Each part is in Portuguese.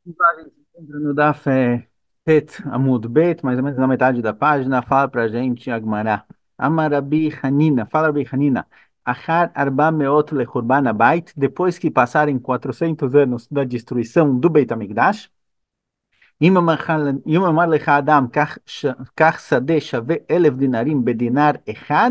A gente entra no Daf Het Amud Bet, mais ou menos na metade da página, fala pra gente Agmará. Amar Rabi Hanina, fala Rabi Hanina. Achar arba meot lechurban abait, depois que passarem 400 anos da destruição do Beit HaMikdash, אם אמר לך אדם, קח שדה שווה 1,000 דינרים בדינר אחד,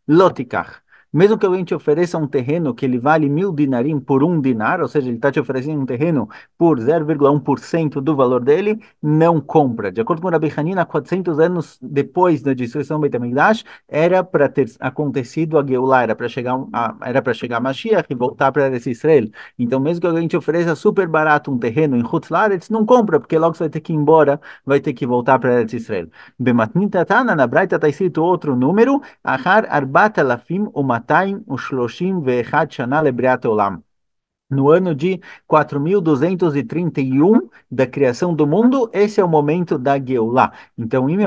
לא תיקח. Mesmo que alguém te ofereça um terreno que ele vale 1.000 dinarim por um dinar, ou seja, ele está te oferecendo um terreno por 0,1% do valor dele, não compra. De acordo com Rabi Hanina, 400 anos depois da destruição do Beit HaMikdash, era para ter acontecido a Geulah, era para chegar a Mashiach e voltar para Israel. Então, mesmo que alguém te ofereça super barato um terreno em Chutz La'aretz, não compra, porque logo você vai ter que ir embora, vai ter que voltar para Eretz Israel. Bematnita Tana, na Braita está escrito outro número, Achar Arbat Alafim Umatayim Ushloshim Ve'echad Shana Lebriat Olam. No ano de 4.231 da criação do mundo, esse é o momento da Geulah. Então, se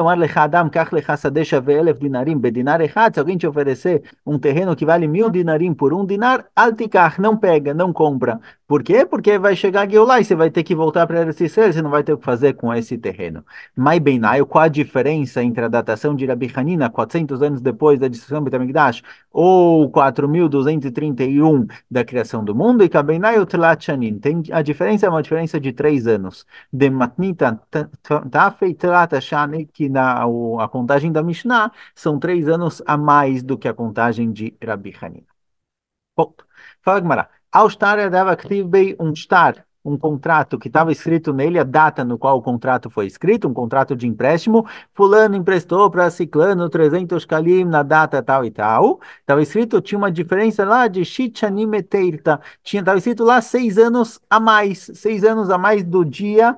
alguém te oferecer um terreno que vale 1.000 dinarim por um dinar, altikach, não pega, não compra. Por quê? Porque vai chegar a Geulah e você vai ter que voltar para Eretz Israel, você não vai ter o que fazer com esse terreno. Mai Beinaio, qual a diferença entre a datação de Rabi Hanina, 400 anos depois da destruição do Beit HaMikdash, ou 4.231 da criação do mundo? E Kabenai Utlat Shanin. A diferença é uma diferença de 3 anos. De Matnita Tafei Tlat Shani, que a contagem da Mishnah são 3 anos a mais do que a contagem de Rabi Hanina. Ponto. Fala, Gemara. Ao estar dava activei um estar, um contrato que estava escrito nele, a data no qual o contrato foi escrito, um contrato de empréstimo. Fulano emprestou para Ciclano 300 kalim na data tal e tal. Estava escrito, tinha uma diferença lá de Shichanim Eteirta. Estava escrito lá 6 anos a mais, 6 anos a mais do dia,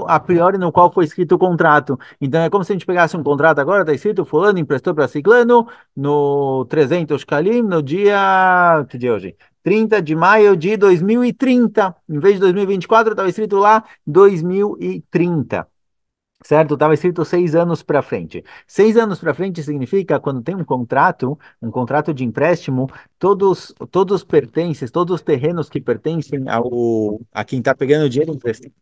a priori, no qual foi escrito o contrato. Então é como se a gente pegasse um contrato agora, está escrito, Fulano emprestou para Ciclano no 300 kalim no dia. Que dia é hoje? 30 de maio de 2030. Em vez de 2024, estava escrito lá 2030. Certo? Estava escrito 6 anos para frente. 6 anos para frente significa quando tem um contrato de empréstimo, todos os pertences, todos os terrenos que pertencem a quem está pegando o dinheiro emprestado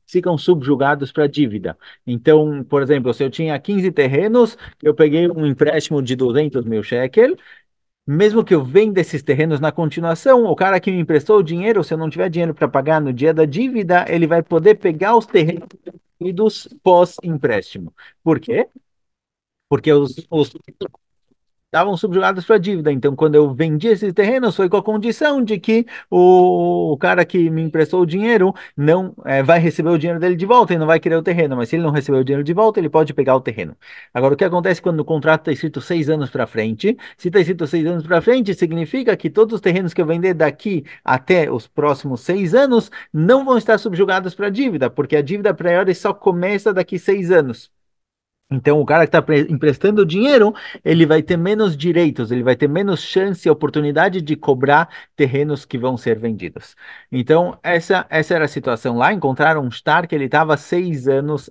ficam subjugados para dívida. Então, por exemplo, se eu tinha 15 terrenos, eu peguei um empréstimo de 200 mil shekel, mesmo que eu venda esses terrenos na continuação, o cara que me emprestou o dinheiro, se eu não tiver dinheiro para pagar no dia da dívida, ele vai poder pegar os terrenos pós-empréstimo. Por quê? Porque os estavam subjugados para dívida. Então, quando eu vendi esses terrenos, foi com a condição de que o cara que me emprestou o dinheiro não vai receber o dinheiro dele de volta e não vai querer o terreno. Mas se ele não receber o dinheiro de volta, ele pode pegar o terreno. Agora, o que acontece quando o contrato está escrito 6 anos para frente? Se está escrito 6 anos para frente, significa que todos os terrenos que eu vender daqui até os próximos 6 anos não vão estar subjugados para dívida, porque a dívida a priori só começa daqui 6 anos. Então, o cara que está emprestando dinheiro, ele vai ter menos direitos, ele vai ter menos chance e oportunidade de cobrar terrenos que vão ser vendidos. Então, essa era a situação lá. Encontraram um star que ele estava 6 anos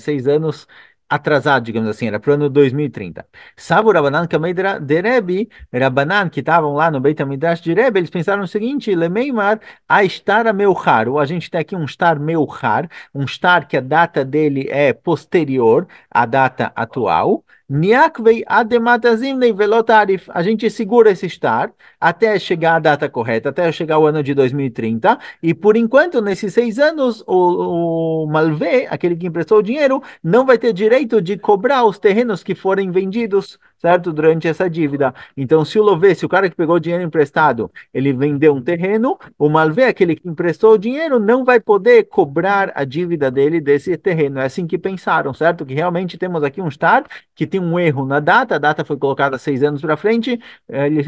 6 anos atrasado, digamos assim, era para o ano 2030. Sabe o Rabanan Kamei de Rebbe, Rabanan que estavam lá no Beit HaMidrash de Rebbe, eles pensaram o seguinte: Lemeimar, a estar a Meuchar, ou a gente tem aqui um star Meuchar, um star que a data dele é posterior a data atual. Niakvei adematazimnei velotarif. A gente segura esse estar até chegar a data correta, até chegar o ano de 2030. E por enquanto, nesses 6 anos, o Malvé, aquele que emprestou o dinheiro, não vai ter direito de cobrar os terrenos que forem vendidos, certo? Durante essa dívida. Então, se o Lové, se o cara que pegou o dinheiro emprestado, ele vendeu um terreno, o Malvé, aquele que emprestou o dinheiro, não vai poder cobrar a dívida dele desse terreno. É assim que pensaram, certo? Que realmente temos aqui um estar que tem um erro na data, a data foi colocada 6 anos para frente,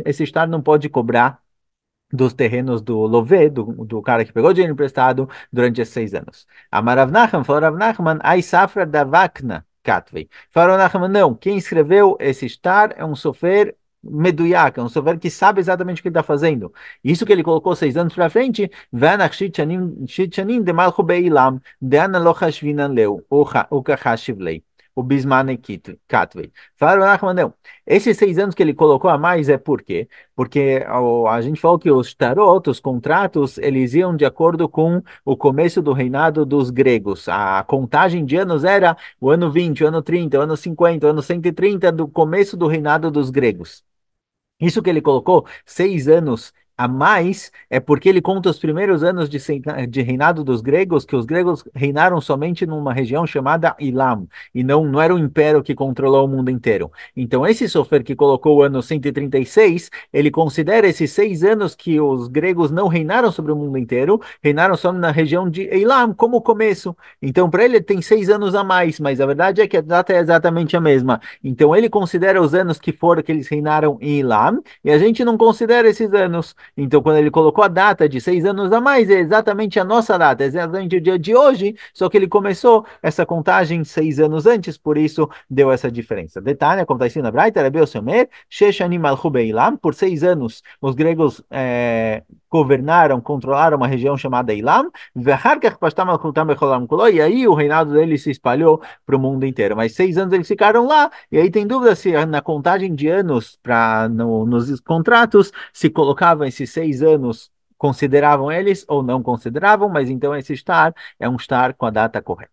esse Estado não pode cobrar dos terrenos do Lové, do cara que pegou dinheiro emprestado durante esses 6 anos. Amarav Nachman, falou Rav Nachman, ai safra da vakna katvei. Falou Nachman, não, quem escreveu esse estar é um sofer meduyak, é um sofer que sabe exatamente o que ele está fazendo. Isso que ele colocou 6 anos para frente, Vanach shit shanim de malchu beilam, de ana lo chashvinan leu, o kachashiv lei. o Bismane Katvei. Falaram, Nachman, não. Esses 6 anos que ele colocou a mais é por quê? Porque a gente falou que os tarot, os contratos, eles iam de acordo com o começo do reinado dos gregos. A contagem de anos era o ano 20, o ano 30, o ano 50, o ano 130 do começo do reinado dos gregos. Isso que ele colocou 6 anos a mais é porque ele conta os primeiros anos de reinado dos gregos, que os gregos reinaram somente numa região chamada Ilam, e não era o império que controlou o mundo inteiro. Então, esse Sofer que colocou o ano 136, ele considera esses 6 anos que os gregos não reinaram sobre o mundo inteiro, reinaram só na região de Ilam, como o começo. Então, para ele, tem 6 anos a mais, mas a verdade é que a data é exatamente a mesma. Então, ele considera os anos que foram que eles reinaram em Ilam, e a gente não considera esses anos. Então, quando ele colocou a data de 6 anos a mais, é exatamente a nossa data, é exatamente o dia de hoje, só que ele começou essa contagem 6 anos antes, por isso deu essa diferença. Detalhe, como está escrito na Braita, Rebbe Omer, Sheshanim Malchu Beilam, por 6 anos os gregos governaram, controlaram uma região chamada Ilam, e aí o reinado deles se espalhou para o mundo inteiro. Mas 6 anos eles ficaram lá, e aí tem dúvida se na contagem de anos nos contratos se colocavam esses 6 anos, consideravam eles ou não consideravam, mas então esse estar é um estar com a data correta.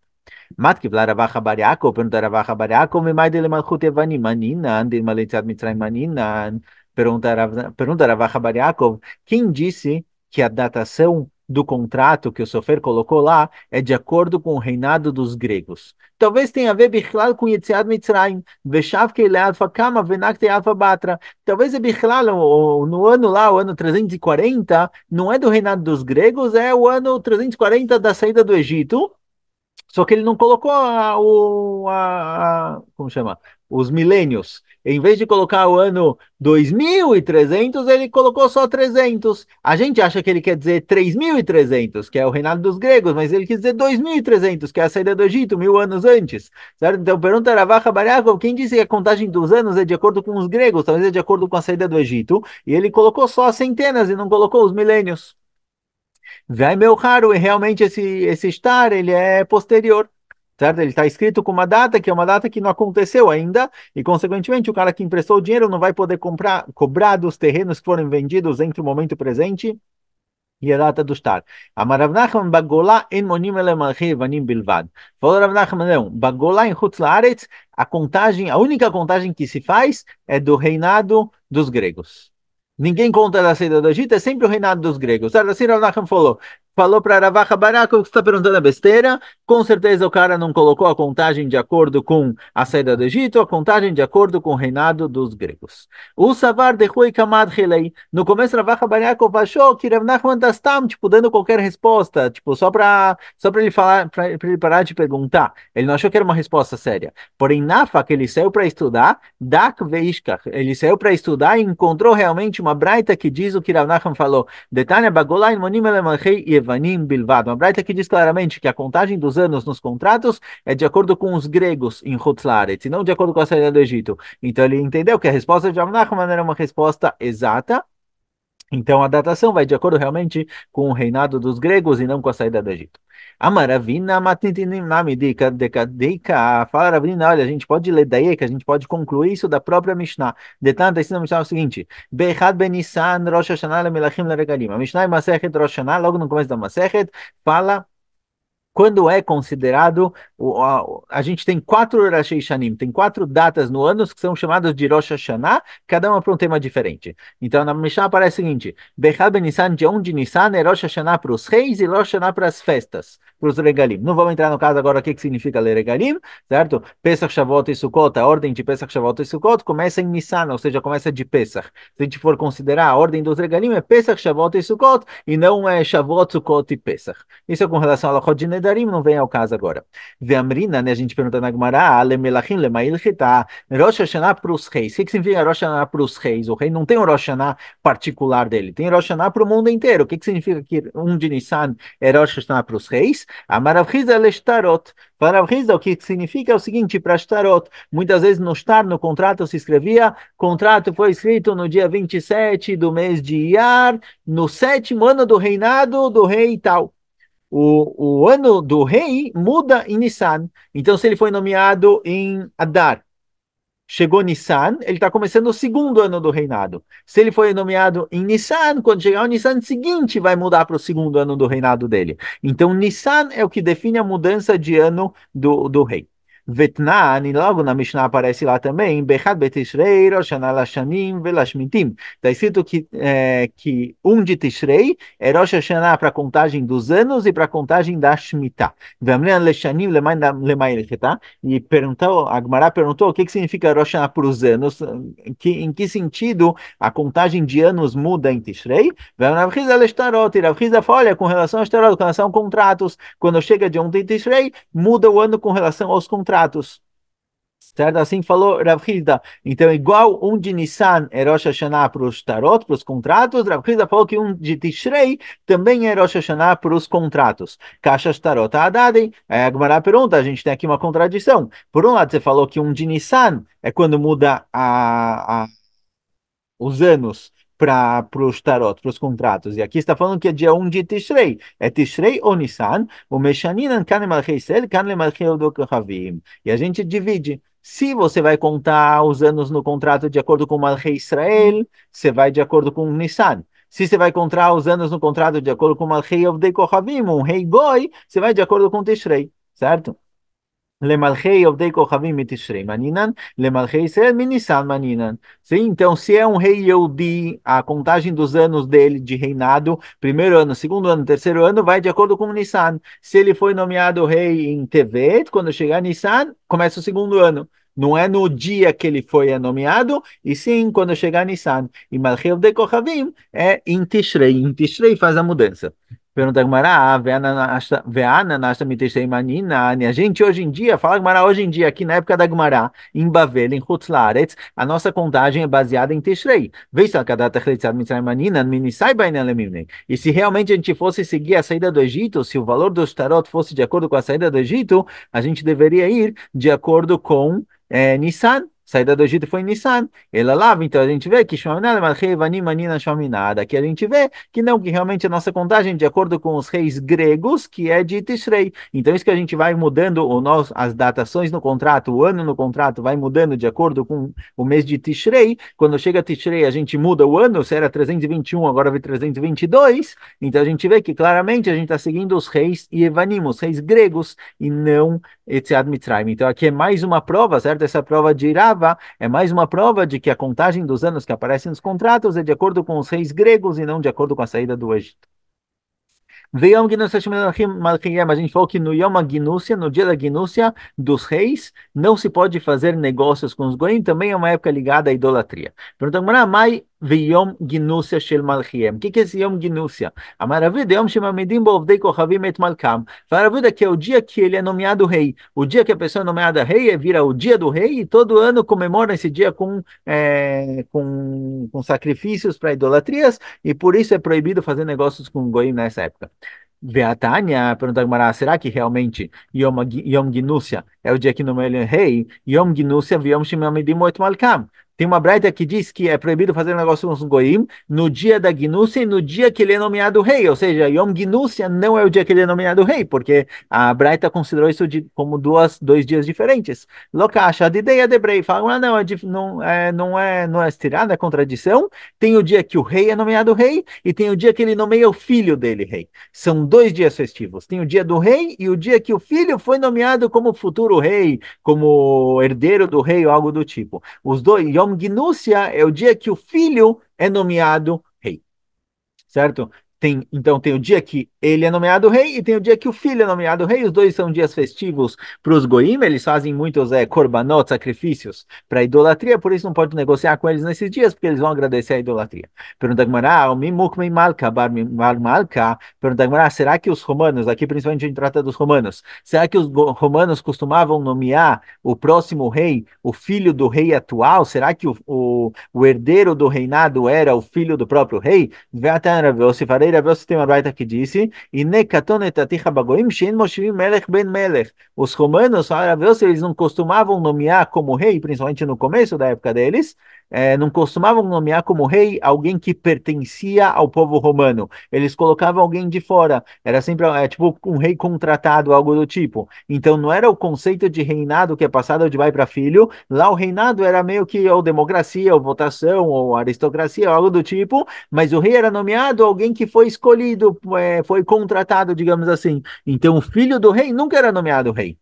Matkivla Ravacha Bar Yaakov, pergunta Ravacha Bar Yaakov, Memaide Malchut Evanim, Maninan, de Maletzat Mitzrayim Maninan, pergunta Ravacha Bar Yaakov, quem disse que a datação do contrato que o Sofer colocou lá é de acordo com o reinado dos gregos? Talvez tenha a ver Bichlal com Yetziat Mitzrayim, Veshav Keilead Fakama, Venakte Alfa Batra. Talvez é Bichlal, no ano lá, o ano 340, não é do reinado dos gregos, é o ano 340 da saída do Egito. Só que ele não colocou como chama? Os milênios. Em vez de colocar o ano 2300, ele colocou só 300. A gente acha que ele quer dizer 3300, que é o reinado dos gregos, mas ele quis dizer 2300, que é a saída do Egito, 1000 anos antes. Certo? Então pergunta a Ravacha Bar Yaakov, quem disse que a contagem dos anos é de acordo com os gregos, talvez é de acordo com a saída do Egito, e ele colocou só as centenas e não colocou os milênios. Vai meu caro, e realmente esse estar, ele é posterior, certo? Ele está escrito com uma data, que é uma data que não aconteceu ainda, e consequentemente o cara que emprestou o dinheiro não vai poder cobrar dos terrenos que foram vendidos entre o momento presente e a data do estar. Amar Rav Nachman, Bagolá en monim ele malchei vanim bilvad. Falou Rav Nachman, não, Bagolá em Chutz Laaretz, a única contagem que se faz é do reinado dos gregos. Ninguém conta da saída do Egito, é sempre o reinado dos gregos. Assim Rav Nachman falou para Ravacha Bar Yaakov que você está perguntando a besteira. Com certeza o cara não colocou a contagem de acordo com a saída do Egito, a contagem de acordo com o reinado dos gregos. O Savar de Rui Kamad Hilei. No começo Ravacha Bar Yaakov achou que Rav Nachman está tipo dando qualquer resposta, tipo só para ele falar, para ele parar de perguntar. Ele não achou que era uma resposta séria. Porém, Nafak, ele saiu para estudar, Dak Veishkach, ele saiu para estudar e encontrou realmente uma braita que diz o que Rav Nachman falou. Detanya Bagolai Monim Elemalchei Yevanim Bilvad. Uma braita que diz claramente que a contagem dos anos nos contratos é de acordo com os gregos em Chutz Laaretz, e não de acordo com a saída do Egito. Então ele entendeu que a resposta de Rav Nachman era uma resposta exata. Então a datação vai de acordo realmente com o reinado dos gregos e não com a saída do Egito. Amaravina matnitinim nami deika. Fala Ravina, olha, a gente pode ler daí que a gente pode concluir isso da própria Mishnah. Detanto, ensina a Mishnah o seguinte: Bechad ben Nissan Rosh Hashanah lemelachim leregalim. A Mishnah é Masechet Rosh Hashanah, logo no começo da Masechet, fala quando é considerado, a gente tem 4 Rosh Hashanim, tem 4 datas no ano que são chamadas de Rosh Hashanah, cada uma para um tema diferente. Então na Mishnah aparece o seguinte: Bechal ben Nissan, de onde Nissan é Rosh Hashanah para os reis e Rosh Hashanah para as festas, para os regalim. Não vamos entrar no caso agora o que significa ler regalim, certo? Pesach, Shavuot e Sukkot, a ordem de Pesach, Shavuot e Sukkot começa em Nissan, ou seja, começa de Pesach. Se a gente for considerar a ordem dos regalim, é Pesach, Shavuot e Sukkot, e não é Shavuot, Sukkot e Pesach. Isso é com relação à Lachot de Nedarim, não vem ao caso agora. Veamrina, né, a gente pergunta na Gemara, Lemelachim, Lemail Chita, Rosh Hashanah para os reis. O que significa Rosh Hashanah para os reis? O rei não tem um Rosh Hashanah particular dele, tem Rosh Hashanah para o mundo inteiro. O que significa que um de Nissan é Rosh Hashanah para os reis? Amarav Chizda Leshtarot. Para Rizda, o que significa é o seguinte, para Shtarot, muitas vezes no Shtar, no contrato se escrevia, contrato foi escrito no dia 27 do mês de Iyar, no 7º ano do reinado do rei tal. o ano do rei muda em Nissan. Então, se ele foi nomeado em Adar, chegou Nissan, ele está começando o segundo ano do reinado. Se ele foi nomeado em Nissan, quando chegar o Nissan seguinte, vai mudar para o segundo ano do reinado dele. Então, Nissan é o que define a mudança de ano do rei. Vetnan, e logo na Mishnah aparece lá também, Bechat Betishrei, Rosh Hashanah Lashanim Velashmitim. Está escrito que de Tishrei é Rosh Hashanah para a contagem dos anos e para a contagem da Shemitah. Vemlean Leshanim Lemay, e perguntou, a Gemara perguntou o que significa Rosh Hashanah para os anos, em que sentido a contagem de anos muda em Tishrei? Rav Chizda fala, olha, com relação a Shtarot, com relação a contratos, quando chega de de Tishrei, muda o ano com relação aos contratos. Certo? Assim falou Rav Hizda. Então, igual de Nissan é Rosh Hashanah para os tarot, para os contratos, Rav Hizda falou que de Tishrei também é Rosh Hashanah para os contratos. Caixas tarot Adadem. A Gemara pergunta, a gente tem aqui uma contradição. Por um lado, você falou que de Nissan é quando muda os anos para os tarot, para os contratos. E aqui está falando que é dia de Tishrei. É Tishrei ou Nissan? O Meshaninan kan Malchei Israel, kan Malchei Odokhavim. E a gente divide. Se você vai contar os anos no contrato de acordo com Malchei Israel, você vai de acordo com Nissan. Se você vai contar os anos no contrato de acordo com Malchei Odokhavim, um rei Goi, você vai de acordo com Tishrei, certo? Lemalchei Ovdei Kochavim Mitishrei Maninan, Lemalchei Israel Minisan Maninan. Sim, então, se é um rei Yehudi, a contagem dos anos dele de reinado, primeiro ano, segundo ano, terceiro ano, vai de acordo com Nissan. Se ele foi nomeado rei em Tevet, quando chegar Nissan, começa o segundo ano. Não é no dia que ele foi nomeado, e sim quando chegar Nissan. E Malchei Ovdei Kochavim é em Tishrei. Em Tishrei faz a mudança. Pergunta Gmará, Veana Nasta Mitestei Manina. A gente hoje em dia, fala Gmará hoje em dia, aqui na época da Gmará, em Bavel, em Chutz Laaretz, a nossa contagem é baseada em Tishrei. E se realmente a gente fosse seguir a saída do Egito, se o valor dos tarot fosse de acordo com a saída do Egito, a gente deveria ir de acordo com Nissan. Saída do Egito foi em Nissan. Ela lava, então a gente vê que aqui a gente vê que não, que realmente a nossa contagem de acordo com os reis gregos, que é de Tishrei. Então isso que a gente vai mudando as datações no contrato, o ano no contrato vai mudando de acordo com o mês de Tishrei. Quando chega Tishrei, a gente muda o ano, se era 321, agora vai 322. Então a gente vê que claramente a gente está seguindo os reis Yevanim, os reis gregos, e não Etziad Mitzrayim. Então aqui é mais uma prova, certo? Essa prova de Rava é mais uma prova de que a contagem dos anos que aparecem nos contratos é de acordo com os reis gregos e não de acordo com a saída do Egito. Veyom Ginúcia Malchiyem, a gente falou que no Yom Ginúcia, no dia da Ginúcia dos reis, não se pode fazer negócios com os goim, também é uma época ligada à idolatria. Perguntamos, Mai Veyom Ginúcia Shel Malchiyem. O que é esse Yom Ginúcia? A maravilha é Yom Shemamedim Bovdei Kochavim et Malkam. A maravilha é que é o dia que ele é nomeado rei. O dia que a pessoa é nomeada rei vira o dia do rei e todo ano comemora esse dia com sacrifícios para idolatrias e por isso é proibido fazer negócios com goim nessa época. Veatania, pergunta a Gemara, será que realmente Yom Ginúcia é o dia que nomeia ele rei? Yom Ginúcia, Yom Shemamedim et Malkam. Tem uma braita que diz que é proibido fazer negócio com os goim no dia da Ginúcia e no dia que ele é nomeado rei. Ou seja, Yom Ginúcia não é o dia que ele é nomeado rei, porque a braita considerou isso como dois dias diferentes. Locacha de ideia de brei. Fala, não, não é estirada, é contradição. Tem o dia que o rei é nomeado rei e tem o dia que ele nomeia o filho dele rei. São dois dias festivos. Tem o dia do rei e o dia que o filho foi nomeado como futuro rei, como herdeiro do rei ou algo do tipo. Os dois, Yom Ginúcia é o dia que o filho é nomeado rei, certo? Então tem o dia que ele é nomeado rei e tem o dia que o filho é nomeado rei. Os dois são dias festivos para os goim. Eles fazem muitos korbanot, sacrifícios para idolatria, por isso não pode negociar com eles nesses dias, porque eles vão agradecer a idolatria. Pergunta a Gemara, o mimuk malka bar malka. Pergunta a Gemara, será que os romanos, aqui principalmente a gente trata dos romanos, será que os romanos costumavam nomear o próximo rei, o filho do rei atual? Será que o herdeiro do reinado era o filho do próprio rei? Se farei Rav tem uma baita que disse, os romanos, eles não costumavam nomear como rei, principalmente no começo da época deles, não costumavam nomear como rei alguém que pertencia ao povo romano. Eles colocavam alguém de fora. Era sempre tipo um rei contratado, algo do tipo. Então não era o conceito de reinado que é passado de pai para filho. Lá o reinado era meio que ou democracia, ou votação, ou aristocracia, algo do tipo. Mas o rei era nomeado alguém que foi escolhido, foi contratado, digamos assim. Então o filho do rei nunca era nomeado rei.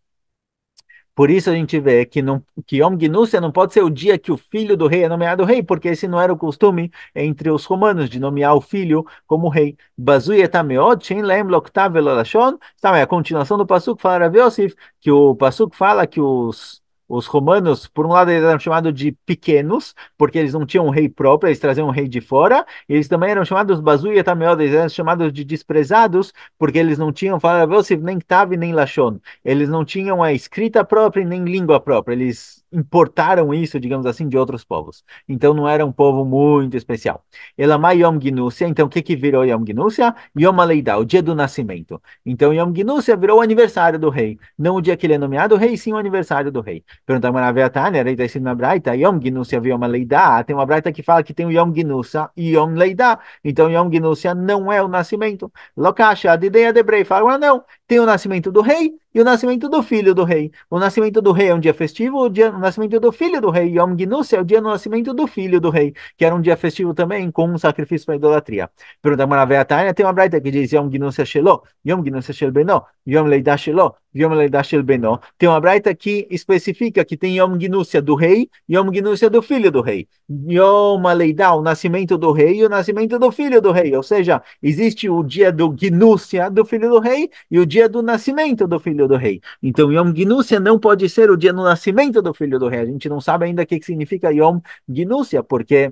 Por isso a gente vê que, não, que Yom Gnússia não pode ser o dia que o filho do rei é nomeado rei, porque esse não era o costume entre os romanos de nomear o filho como rei. Bazui etameot, shen lahem loktav velo lashon. Sabe, a continuação do Pasuk fala Rav Yosef, que o Pasuk fala que os romanos, por um lado, eles eram chamados de pequenos, porque eles não tinham um rei próprio, eles traziam um rei de fora. Eles também eram chamados Bazui etameot, eles eram chamados de desprezados, porque eles não tinham, fala Rav Yosef, nem Ktav nem Lashon. Eles não tinham a escrita própria e nem língua própria. Eles importaram isso, digamos assim, de outros povos. Então não era um povo muito especial. Elamai Yom Gnússia, então o que que virou Yom Gnússia? Yom Aleidá, o dia do nascimento. Então Yom Gnússia virou o aniversário do rei. Não o dia que ele é nomeado rei, sim o aniversário do rei. Perguntamos na Veatânia, era está escrito na Braita, Yom Gnússia Yom Aleidá. Tem uma Braita que fala que tem o Yom Gnússia e Yom Leidá. Então Yom Gnússia não é o nascimento. Lokasha, de ideia de Brei, fala, não, tem o nascimento do rei e o nascimento do filho do rei. O nascimento do rei é um dia festivo, o nascimento do filho do rei, Yom Gnússia, é o dia do nascimento do filho do rei, que era um dia festivo também, com um sacrifício para idolatria. Perguntamos na Veatânia, tem uma braita que diz Yom Gnússia Shelo, Yom Gnússia Shel Benó, Yom Leidá Shelo, Yom Leidá Shel Benó. Tem uma braita que especifica que tem Yom Gnússia do rei e Yom Gnússia do filho do rei. Yom Leidá, o nascimento do rei e o nascimento do filho do rei. Ou seja, existe o dia do Gnússia do filho do rei e o dia do nascimento do filho do rei. Então, Yom Gnússia não pode ser o dia do nascimento do filho do rei. A gente não sabe ainda o que significa Yom Gnússia, porque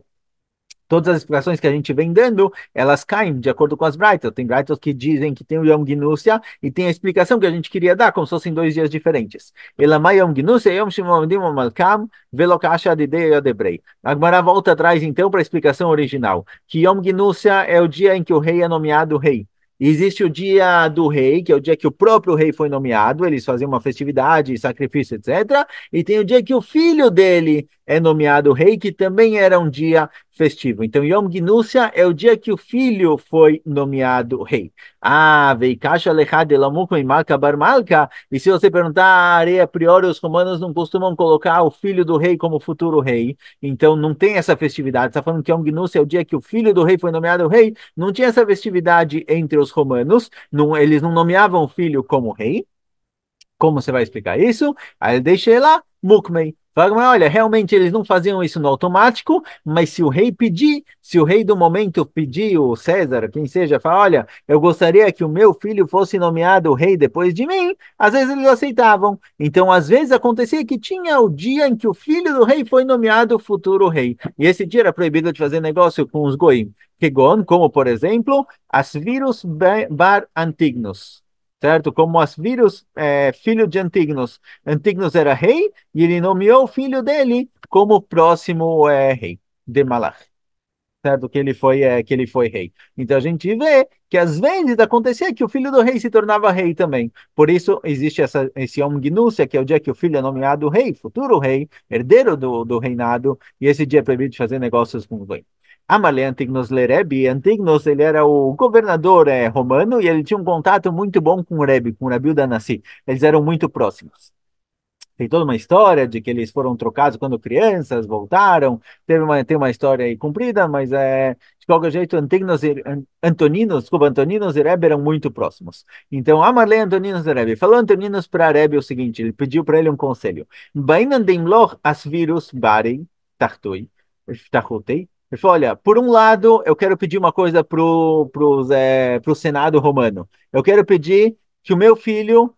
todas as explicações que a gente vem dando, elas caem de acordo com as Braitas. Tem Braitas que dizem que tem o Yom Gnússia e tem a explicação que a gente queria dar, como se fossem dois dias diferentes. Elamai Yom Gnússia, Yom Shimodim Malkam, Velokasha de Debrei. A Gemara volta atrás, então, para a explicação original, que Yom Gnússia é o dia em que o rei é nomeado rei. Existe o dia do rei, que é o dia que o próprio rei foi nomeado, eles faziam uma festividade, sacrifício, etc. E tem o dia que o filho dele é nomeado rei, que também era um dia festivo. Então, Yom Gnússia é o dia que o filho foi nomeado rei. Ah, veikasha lechad elamuk malka bar malka. E se você perguntar, a priori os romanos não costumam colocar o filho do rei como futuro rei. Então, não tem essa festividade. Está falando que Yom Gnússia é o dia que o filho do rei foi nomeado rei. Não tinha essa festividade entre os romanos. Não, eles não nomeavam o filho como rei. Como você vai explicar isso? Aí ele deixa lá, Mukmei. Fala, mas olha, realmente eles não faziam isso no automático, mas se o rei pedir, se o rei do momento pedir, o César, quem seja, fala, olha, eu gostaria que o meu filho fosse nomeado rei depois de mim, às vezes eles aceitavam. Então, às vezes acontecia que tinha o dia em que o filho do rei foi nomeado futuro rei. E esse dia era proibido de fazer negócio com os goim. Kegon, como por exemplo, Asvirus bar Antignos, certo? Como Asvirus, filho de Antignos. Antignos era rei e ele nomeou o filho dele como próximo rei de Malach, certo? Que ele foi rei. Então a gente vê que às vezes acontecia que o filho do rei se tornava rei também. Por isso existe esse Yom Gnússia, que é o dia que o filho é nomeado rei, futuro rei, herdeiro do reinado, e esse dia é proibido de fazer negócios com o rei. Amale Antignos Lerebi, Antignos, ele era o governador romano e ele tinha um contato muito bom com o Rebbe, com o Rabi Udanassi. Eles eram muito próximos. Tem toda uma história de que eles foram trocados quando crianças, voltaram. Tem uma história aí comprida, mas de qualquer jeito, Antoninos e Rebbe eram muito próximos. Então, Amarle Antoninos e Rebbe. Falou Antoninos para Rebbe o seguinte: ele pediu para ele um conselho. Bainan demloch asvirus barei tartoi, tartoi. Ele falou: olha, por um lado, eu quero pedir uma coisa pro Senado romano. Eu quero pedir que o meu filho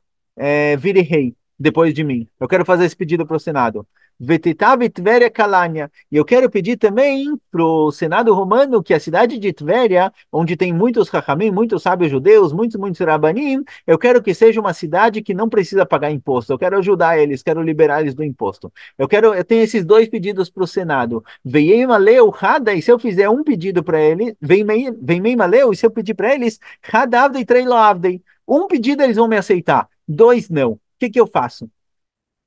vire rei depois de mim. Eu quero fazer esse pedido para o Senado. Vetitav Tveria Kalania. E eu quero pedir também para o Senado romano que a cidade de Tveria, onde tem muitos Chachamim, muitos sábios judeus, muitos Rabanim, eu quero que seja uma cidade que não precisa pagar imposto. Eu quero ajudar eles, quero liberar eles do imposto. Eu tenho esses dois pedidos para o Senado. Veiem Aleu Hada, e se eu fizer um pedido para ele, vem Aleu, e se eu pedir para eles, Hadavdei Treilo Avdei. Um pedido eles vão me aceitar, dois não. O que que eu faço?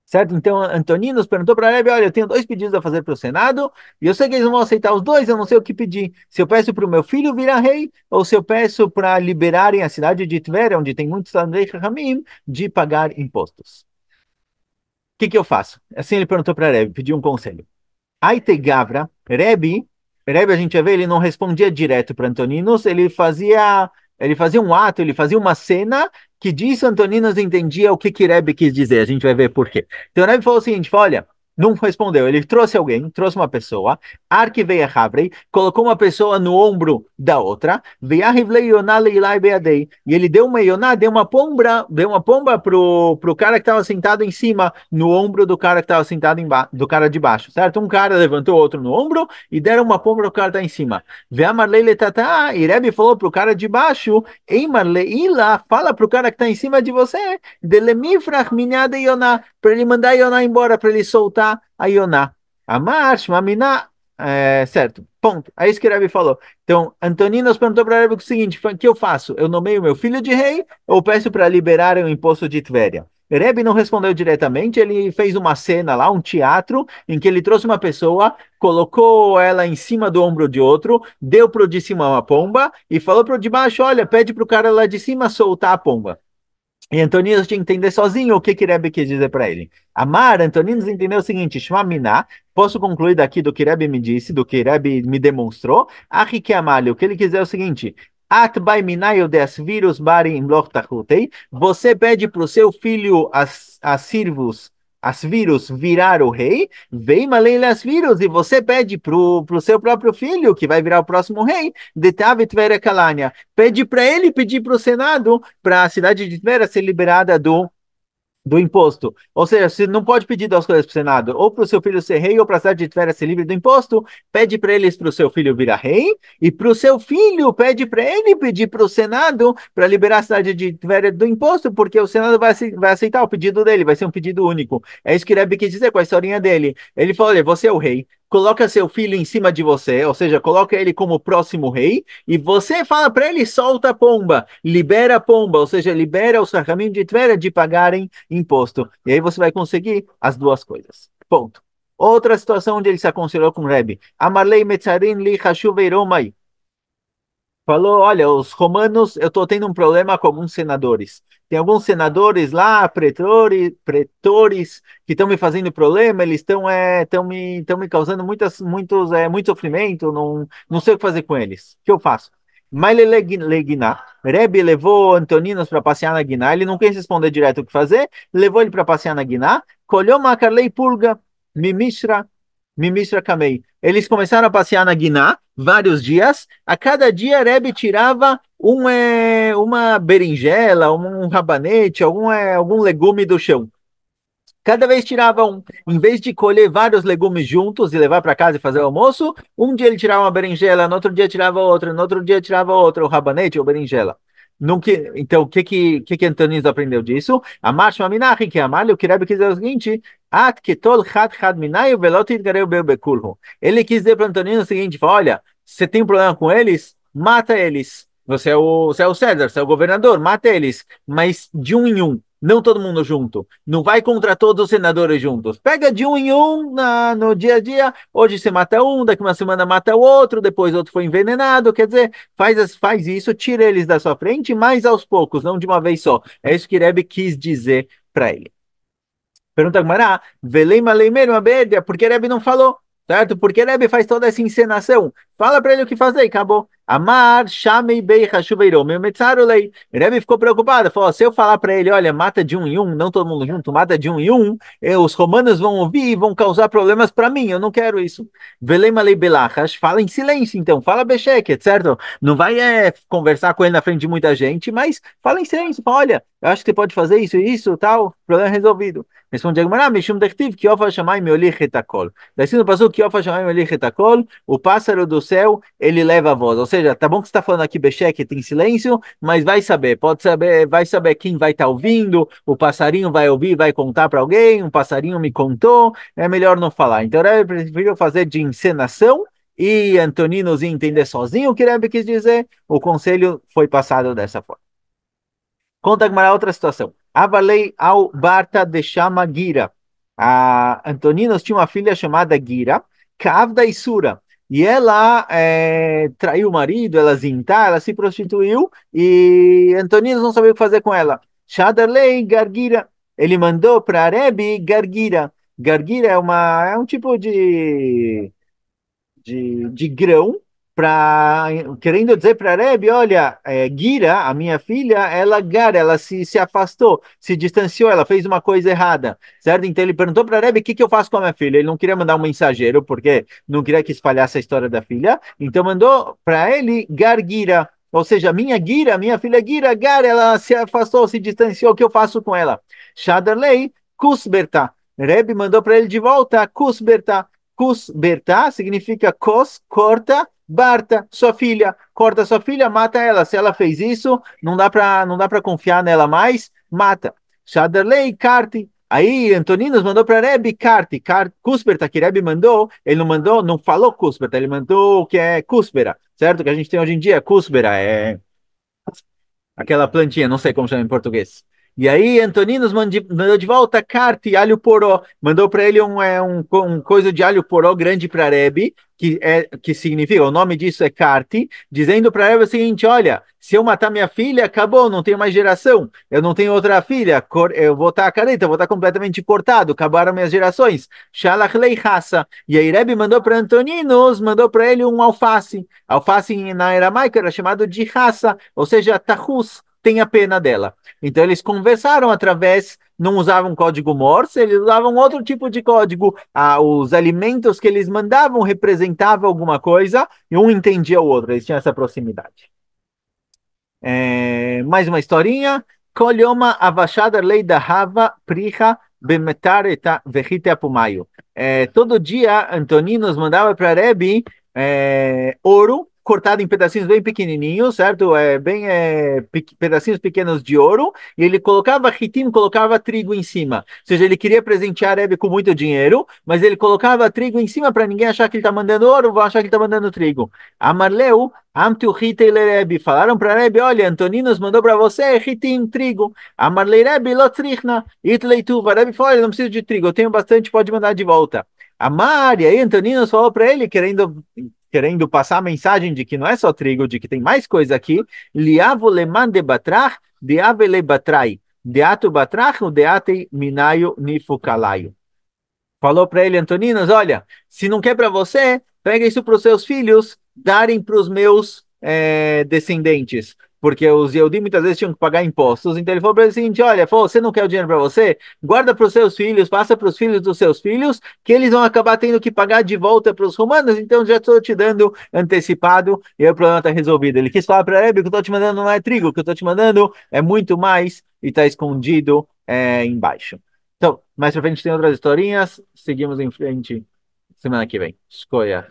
Certo? Então, Antoninos perguntou para Rebbe, olha, eu tenho dois pedidos a fazer para o Senado, e eu sei que eles não vão aceitar os dois, eu não sei o que pedir. Se eu peço para o meu filho virar rei, ou se eu peço para liberarem a cidade de Tver, onde tem muitos Talmidei Chachamim, de pagar impostos. O que que eu faço? Assim ele perguntou para Rebbe, pediu um conselho. Aite Gavra, Rebbe, a gente vai ver, ele não respondia direto para Antoninos, ele fazia um ato, ele fazia uma cena que disso Antoninos entendia o que que Rebbe quis dizer, a gente vai ver por quê. Então Rebbe falou o seguinte, olha, não respondeu, ele trouxe alguém, trouxe uma pessoa, Arque veio Havrei, colocou uma pessoa no ombro da outra, e ele deu uma Yoná, deu uma pomba pro cara que estava sentado em cima, no ombro do cara que estava sentado do cara de baixo, certo? Um cara levantou o outro no ombro e deram uma pomba pro cara que tá em cima. E Rebbe falou pro cara de baixo, Ei Marleila, fala pro cara que tá em cima de você, Delemifrach minhada Yoná, para ele mandar a Yoná embora, para ele soltar a Yoná. Amar, Shmamina, certo, ponto. É isso que o Rebbe falou. Então, Antoninos perguntou para o Rebbe o seguinte: o que eu faço? Eu nomeio meu filho de rei ou peço para liberar o imposto de Tvéria? Rebbe não respondeu diretamente, ele fez uma cena lá, um teatro, em que ele trouxe uma pessoa, colocou ela em cima do ombro de outro, deu pro de cima uma pomba e falou pro de baixo: olha, pede pro cara lá de cima soltar a pomba. E Antoninos tinha que entender sozinho o que que Rebbe quis dizer para ele. Amar, Antoninos entendeu o seguinte: Shema Miná, posso concluir daqui do que Rebbe me disse, do que Rebbe me demonstrou. Achi que amalho, o que ele quis dizer é o seguinte: At bai minayo des virus bari imloch tachutei. Você pede para o seu filho as vírus virar o rei, vem Malele as vírus, e você pede pro seu próprio filho, que vai virar o próximo rei, de Tavet Kalania. Pede para ele pedir para o Senado para a cidade de Tver ser liberada do imposto. Ou seja, você não pode pedir duas coisas para o Senado, ou para o seu filho ser rei, ou para a cidade de Tver ser livre do imposto. Pede para eles para o seu filho virar rei, e para o seu filho pede para ele pedir para o Senado para liberar a cidade de Tver do imposto, porque o Senado vai aceitar o pedido dele, vai ser um pedido único. É isso que Rebbe quis dizer com a historinha dele. Ele falou: olha, você é o rei. Coloca seu filho em cima de você, ou seja, coloca ele como próximo rei, e você fala para ele: solta a pomba, libera a pomba, ou seja, libera os Rahamim de Tver de pagarem imposto. E aí você vai conseguir as duas coisas. Ponto. Outra situação onde ele se aconselhou com o Rebbe. Amarlei metzarin li chashuveiromai. Falou, olha, os romanos, eu estou tendo um problema com alguns senadores. Tem alguns senadores lá, pretores, que estão me fazendo problema, eles estão me causando muito sofrimento, não sei o que fazer com eles. O que eu faço? Mailele Guiná. Rebbe levou Antoninos para passear na Guiná, ele não quis responder direto o que fazer, levou ele para passear na Guiná, colheu Macarlei Pulga, Mimishra Kamei. Eles começaram a passear na Guiná vários dias. A cada dia, Rebbe tirava uma berinjela, um rabanete, algum legume do chão. Cada vez tirava um. Em vez de colher vários legumes juntos e levar para casa e fazer o almoço, um dia ele tirava uma berinjela, no outro dia tirava outra, no outro dia tirava outra, o rabanete ou berinjela. Então, o que Antônio aprendeu disso? A marcha minachi, que é a malha, o que Rebbe quis dizer o seguinte: At ketol chad minayu velot itgareu bekulhu. Ele quis dizer para Antônio o seguinte: olha, você tem um problema com eles? Mata eles. Você é o César, você é o governador, mata eles, mas de um em um. Não todo mundo junto. Não vai contra todos os senadores juntos. Pega de um em um no dia a dia. Hoje você mata um, daqui uma semana mata o outro, depois outro foi envenenado. Quer dizer, faz isso, tira eles da sua frente, mas aos poucos, não de uma vez só. É isso que Rebbe quis dizer para ele. Pergunta Gmará, Veleima Leimeiro Abédia, por que Rebbe não falou? Certo? Porque Rebbe faz toda essa encenação. Fala para ele o que fazer e acabou. Amar, chamei bei chuveirou, meu metzarulei. Rebbe ficou preocupado, falou: se eu falar para ele, olha, mata de um em um, não todo mundo junto, mata de um em um, os romanos vão ouvir e vão causar problemas para mim, eu não quero isso. Veleima lei belachas, fala em silêncio então, fala becheque, certo? Não vai conversar com ele na frente de muita gente, mas fala em silêncio, fala: olha, eu acho que você pode fazer isso, isso, tal, problema resolvido. Responde Agmará, Mishum Dechtiv, que Ofa Shamayim Yolich etakol. Daí no passo que Ofa Shamayim Yolich etakol, o pássaro do céu, ele leva a voz. Ou seja, tá bom que você está falando aqui Becheque, tem silêncio, mas vai saber, pode saber, vai saber quem vai estar ouvindo, o passarinho vai ouvir, vai contar para alguém, um passarinho me contou, é melhor não falar. Então, eu prefiro fazer de encenação e Antoninos ia entender sozinho o que Rebbe quis dizer, o conselho foi passado dessa forma. Conta Agmará outra situação. Avalei ao Barta de Chama Gira. A Antoninos tinha uma filha chamada Gira, Kavda e Sura. E ela traiu o marido, ela zinta, ela se prostituiu e Antoninos não sabia o que fazer com ela. Shadarlei Gargira. Ele mandou para Rebbe Gargira. Gargira é um tipo de grão para querendo dizer para Rebbe, olha, Gira, a minha filha, ela se afastou, se distanciou, ela fez uma coisa errada, certo? Então ele perguntou para Rebbe, o que que eu faço com a minha filha? Ele não queria mandar um mensageiro, porque não queria que espalhasse a história da filha, então mandou para ele Gar Gira, ou seja, minha Gira, minha filha Gira, Gar, ela se afastou, se distanciou, o que eu faço com ela? Shadarlei Kusberta. Rebbe mandou para ele de volta Kusberta. Kusberta significa kos, corta, Barta, sua filha, corta sua filha, mata ela. Se ela fez isso, não dá para confiar nela mais, mata. Shaderlei, Karti. Aí Antoninos mandou para Rebbe Karti, Kusberta, que Rebbe mandou, ele não mandou, não falou Kusberta, ele mandou o que é Kuspera, certo? Que a gente tem hoje em dia, Kuspera, aquela plantinha, não sei como chama em português. E aí, Antoninos mandou de volta carta e alho poró. Mandou para ele um coisa de alho poró grande para Rebbe, que significa, o nome disso é carte, dizendo para Rebbe o seguinte: olha, se eu matar minha filha, acabou, não tenho mais geração, eu não tenho outra filha, eu vou estar careta, vou estar completamente cortado, acabaram minhas gerações. Shalach lei raça. E aí, Rebbe mandou para Antoninos, mandou para ele um alface. Alface na aramaica era chamado de raça, ou seja, tahus, tem a pena dela. Então eles conversaram através, não usavam código Morse, eles usavam outro tipo de código. Os alimentos que eles mandavam representavam alguma coisa e um entendia o outro, eles tinham essa proximidade. Mais uma historinha. Kolhoma avashada lei da Hava priha bemetar eta vechite apumayo. Todo dia, Antoninos mandava para Rebbe ouro cortado em pedacinhos bem pequenininhos, certo? Pedacinhos pequenos de ouro, e ele colocava ritim, colocava trigo em cima. Ou seja, ele queria presentear Rebbe com muito dinheiro, mas ele colocava trigo em cima para ninguém achar que ele está mandando ouro, vão achar que ele está mandando trigo. Amarleu Amtu Hitei Rebbe. Falaram para Rebbe, olha, Antoninos mandou para você ritim, trigo. Amarlei Rebbe, lotrichna, itlei tuva. Rebbe falou, olha, não preciso de trigo, eu tenho bastante, pode mandar de volta. Amar, e aí Antoninos falou para ele, querendo passar a mensagem de que não é só trigo, de que tem mais coisa aqui. Liavo leman de batrach, deavele batrai. Deatu batrach, deate minayo nifukalayo. Falou para ele, Antoninos, olha, se não quer para você, pega isso para os seus filhos, darem para os meus descendentes. Porque os Yehudim muitas vezes tinham que pagar impostos. Então ele falou para ele o seguinte: olha, falou, você não quer o dinheiro para você? Guarda para os seus filhos, passa para os filhos dos seus filhos, que eles vão acabar tendo que pagar de volta para os romanos. Então já estou te dando antecipado e aí o problema está resolvido. Ele quis falar para ele: o que eu estou te mandando não é trigo, o que eu estou te mandando é muito mais e está escondido embaixo. Então, mais pra frente tem outras historinhas. Seguimos em frente semana que vem. Escolha.